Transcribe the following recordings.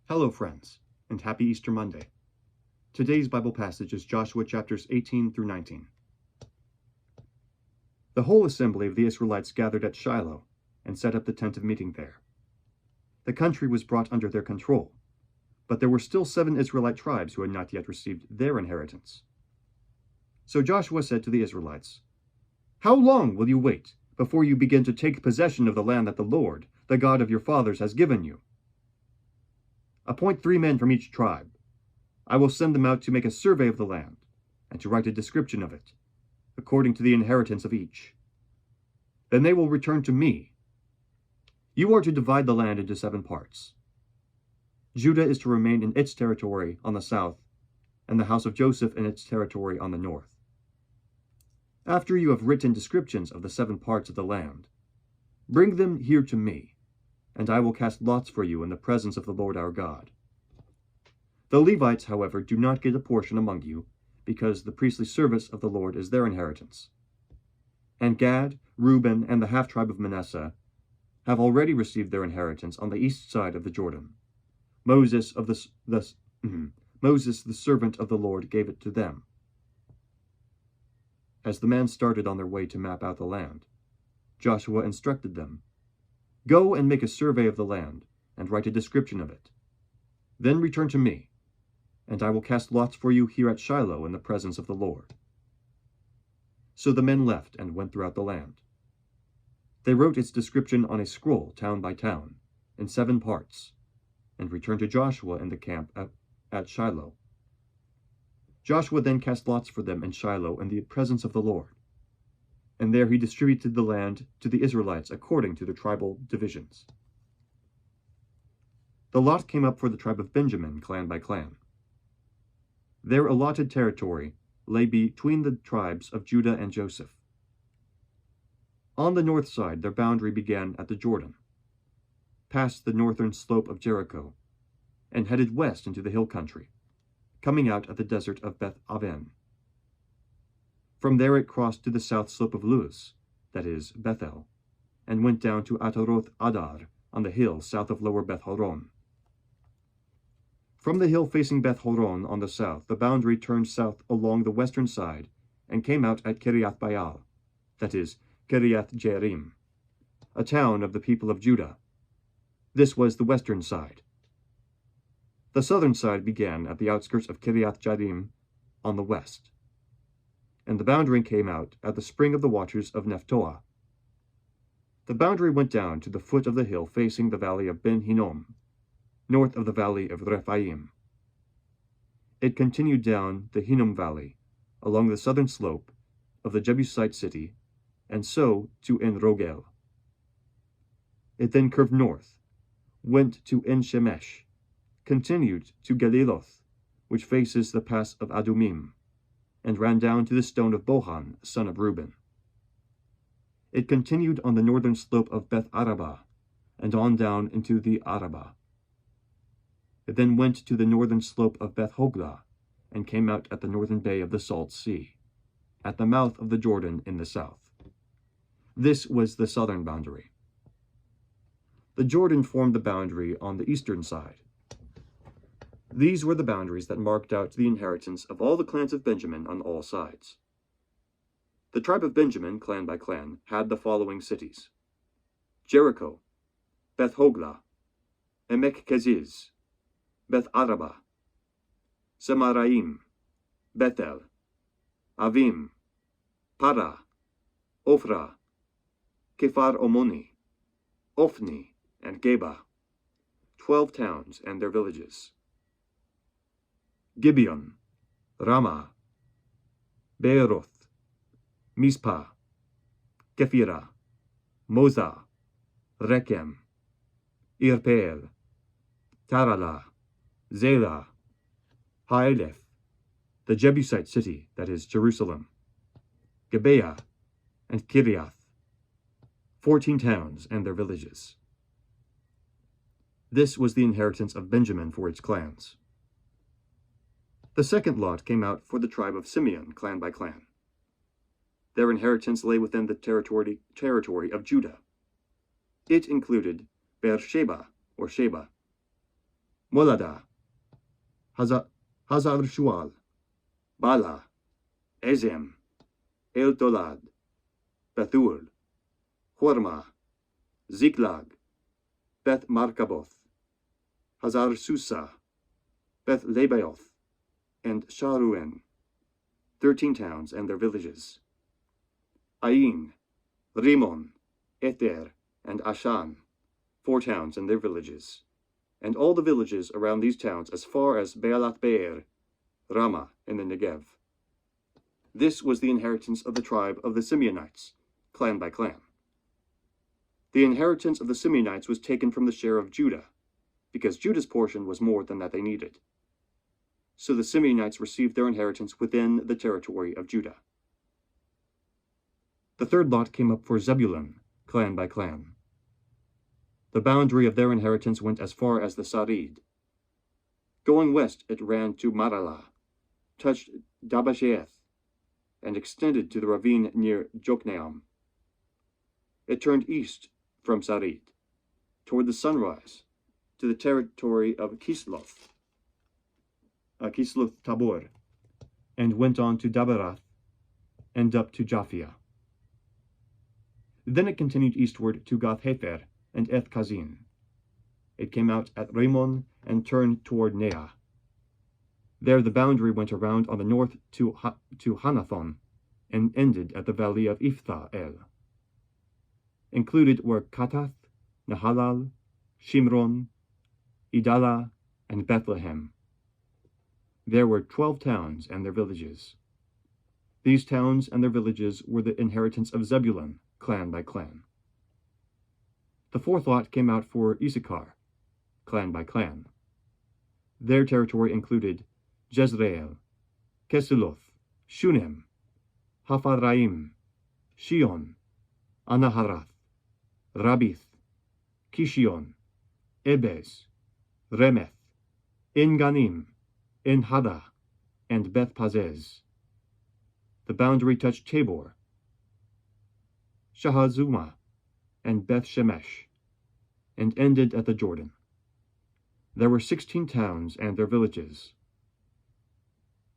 Hello, friends, and happy Easter Monday. Today's Bible passage is Joshua chapters 18 through 19. The whole assembly of the Israelites gathered at Shiloh and set up the tent of meeting there. The country was brought under their control, but there were still 7 Israelite tribes who had not yet received their inheritance. So Joshua said to the Israelites, "How long will you wait before you begin to take possession of the land that the Lord, the God of your fathers, has given you? Appoint 3 men from each tribe. I will send them out to make a survey of the land, and to write a description of it, according to the inheritance of each. Then they will return to me. You are to divide the land into 7 parts. Judah is to remain in its territory on the south, and the house of Joseph in its territory on the north. After you have written descriptions of the 7 parts of the land, bring them here to me, and I will cast lots for you in the presence of the Lord our God. The Levites, however, do not get a portion among you, because the priestly service of the Lord is their inheritance. And Gad, Reuben, and the half-tribe of Manasseh have already received their inheritance on the east side of the Jordan. Moses, the servant of the Lord, gave it to them." As the men started on their way to map out the land, Joshua instructed them, "Go and make a survey of the land, and write a description of it. Then return to me, and I will cast lots for you here at Shiloh in the presence of the Lord." So the men left and went throughout the land. They wrote its description on a scroll, town by town, in 7 parts, and returned to Joshua in the camp at Shiloh. Joshua then cast lots for them in Shiloh in the presence of the Lord, and there he distributed the land to the Israelites according to their tribal divisions. The lot came up for the tribe of Benjamin, clan by clan. Their allotted territory lay between the tribes of Judah and Joseph. On the north side, their boundary began at the Jordan, passed the northern slope of Jericho, and headed west into the hill country, coming out at the desert of Beth Aven. From there it crossed to the south slope of Luz, that is, Bethel, and went down to Ataroth Adar on the hill south of lower Beth Horon. From the hill facing Beth Horon on the south, the boundary turned south along the western side and came out at Kiriath Baal, that is, Kiriath Jearim, a town of the people of Judah. This was the western side. The southern side began at the outskirts of Kiriath Jearim on the west, and the boundary came out at the spring of the waters of Nephtoah. The boundary went down to the foot of the hill facing the valley of Ben Hinnom, north of the valley of Rephaim. It continued down the Hinnom Valley, along the southern slope of the Jebusite city, and so to En Rogel. It then curved north, went to En Shemesh, continued to Geliloth, which faces the pass of Adumim, and ran down to the stone of Bohan, son of Reuben. It continued on the northern slope of Beth Arabah, and on down into the Arabah. It then went to the northern slope of Beth Hoglah, and came out at the northern bay of the Salt Sea, at the mouth of the Jordan in the south. This was the southern boundary. The Jordan formed the boundary on the eastern side. These were the boundaries that marked out the inheritance of all the clans of Benjamin on all sides. The tribe of Benjamin, clan by clan, had the following cities: Jericho, Beth Hoglah, Emek Keziz, Beth Arabah, Semaraim, Bethel, Avim, Para, Ophrah, Kephar Omoni, Ophni, and Geba, 12 towns and their villages. Gibeon, Ramah, Beeroth, Mizpah, Kephirah, Moza, Rechem, Irpeel, Taralah, Zelah, Ha'elef, the Jebusite city, that is, Jerusalem, Gibeah, and Kiriath, 14 towns and their villages. This was the inheritance of Benjamin for its clans. The second lot came out for the tribe of Simeon, clan by clan. Their inheritance lay within the territory of Judah. It included Beersheba, or Sheba, Molada, Hazar Shual, Bala, Ezem, El Tolad, Bethul, Horma, Ziklag, Beth Markaboth, Hazar Susa, Beth Lebaoth, and Sharuen, 13 towns and their villages. Ain, Rimon, Ether, and Ashan, 4 towns and their villages, and all the villages around these towns as far as Bealath Be'er, Ramah in the Negev. This was the inheritance of the tribe of the Simeonites, clan by clan. The inheritance of the Simeonites was taken from the share of Judah, because Judah's portion was more than that they needed. So the Simeonites received their inheritance within the territory of Judah. The third lot came up for Zebulun, clan by clan. The boundary of their inheritance went as far as the Sarid. Going west, it ran to Maralah, touched Dabasheeth, and extended to the ravine near Jokneam. It turned east from Sarid, toward the sunrise, to the territory of Kisloth Tabor, and went on to Daberath, and up to Japhia. Then it continued eastward to Gath-Hefer and Eth-Kazin. It came out at Ramon and turned toward Neah. There the boundary went around on the north to Hanathon, and ended at the valley of Iphthah-el. Included were Katath, Nahalal, Shimron, Idalah, and Bethlehem. There were 12 towns and their villages. These towns and their villages were the inheritance of Zebulun, clan by clan. The fourth lot came out for Issachar, clan by clan. Their territory included Jezreel, Kesuloth, Shunem, Hapharaim, Shion, Anaharath, Rabith, Kishion, Ebez, Remeth, En-Ganim, En-Haddah, and Beth-Pazez. The boundary touched Tabor, Shahazuma, and Beth-Shemesh, and ended at the Jordan. There were 16 towns and their villages.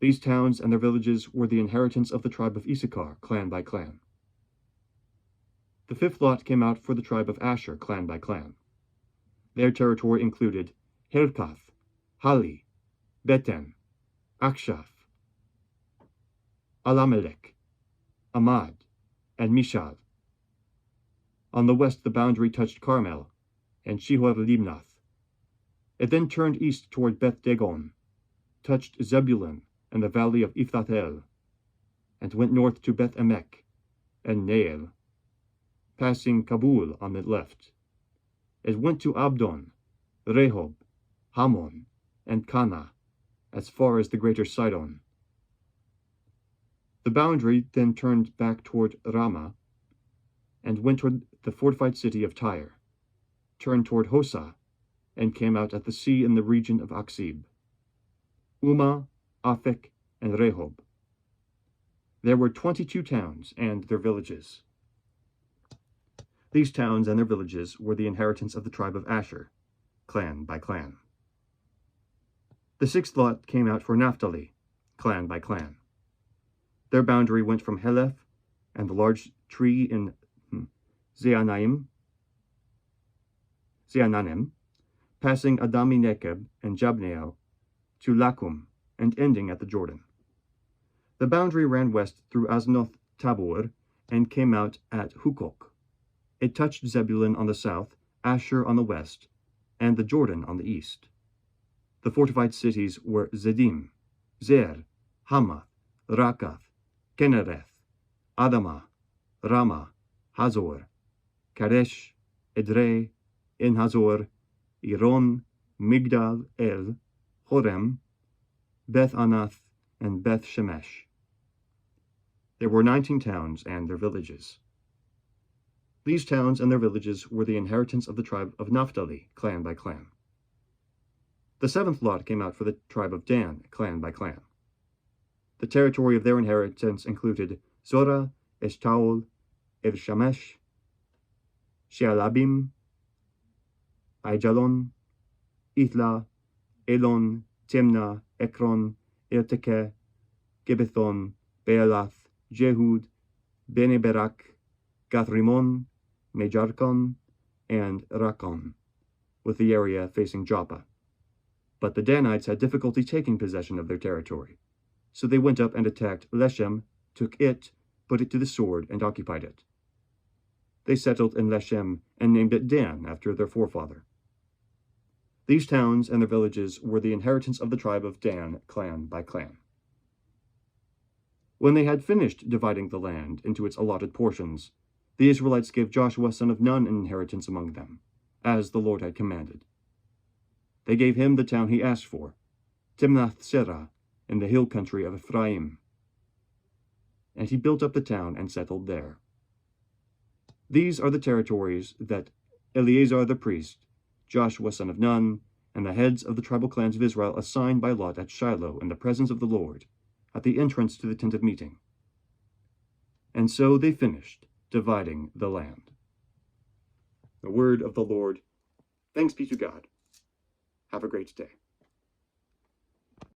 These towns and their villages were the inheritance of the tribe of Issachar, clan by clan. The fifth lot came out for the tribe of Asher, clan by clan. Their territory included Helkath, Hali, Beten, Akshaph, Alamelech, Amad, and Mishal. On the west the boundary touched Carmel and Shihor-Libnath. It then turned east toward Beth-Dagon, touched Zebulun and the valley of Iphthah-el, and went north to Beth-Emek and Neiel, passing Kabul on the left. It went to Abdon, Rehob, Hamon, and Kana, as far as the greater Sidon. The boundary then turned back toward Ramah, and went toward the fortified city of Tyre, turned toward Hosa, and came out at the sea in the region of Aksib, Umah, Aphek, and Rehob. There were 22 towns and their villages. These towns and their villages were the inheritance of the tribe of Asher, clan by clan. The sixth lot came out for Naphtali, clan by clan. Their boundary went from Heleph and the large tree in Zeananim, passing Adami-Nekeb and Jabneel, to Lakum, and ending at the Jordan. The boundary ran west through Aznoth Tabor and came out at Hukok. It touched Zebulun on the south, Asher on the west, and the Jordan on the east. The fortified cities were Zedim, Zer, Hamath, Rakath, Kenereth, Adamah, Ramah, Hazor, Kadesh, Edrei, En-Hazor, Iron, Migdal El, Horem, Beth-Anath, and Beth-Shemesh. There were 19 towns and their villages. These towns and their villages were the inheritance of the tribe of Naphtali, clan by clan. The seventh lot came out for the tribe of Dan, clan by clan. The territory of their inheritance included Zorah, Eshtaol, Ev-Shamesh, Shealabim, Aijalon, Ithla, Elon, Timnah, Ekron, Eltekeh, Gibbethon, Bealath, Jehud, Bene-Berak, Gathrimon, Mejarkon, and Rakon, with the area facing Joppa. But the Danites had difficulty taking possession of their territory, so they went up and attacked Leshem, took it, put it to the sword, and occupied it. They settled in Leshem and named it Dan after their forefather. These towns and their villages were the inheritance of the tribe of Dan, clan by clan. When they had finished dividing the land into its allotted portions, the Israelites gave Joshua son of Nun an inheritance among them, as the Lord had commanded. They gave him the town he asked for, Timnath-Serah, in the hill country of Ephraim. And he built up the town and settled there. These are the territories that Eleazar the priest, Joshua son of Nun, and the heads of the tribal clans of Israel assigned by lot at Shiloh in the presence of the Lord, at the entrance to the tent of meeting. And so they finished dividing the land. The word of the Lord. Thanks be to God. Have a great day.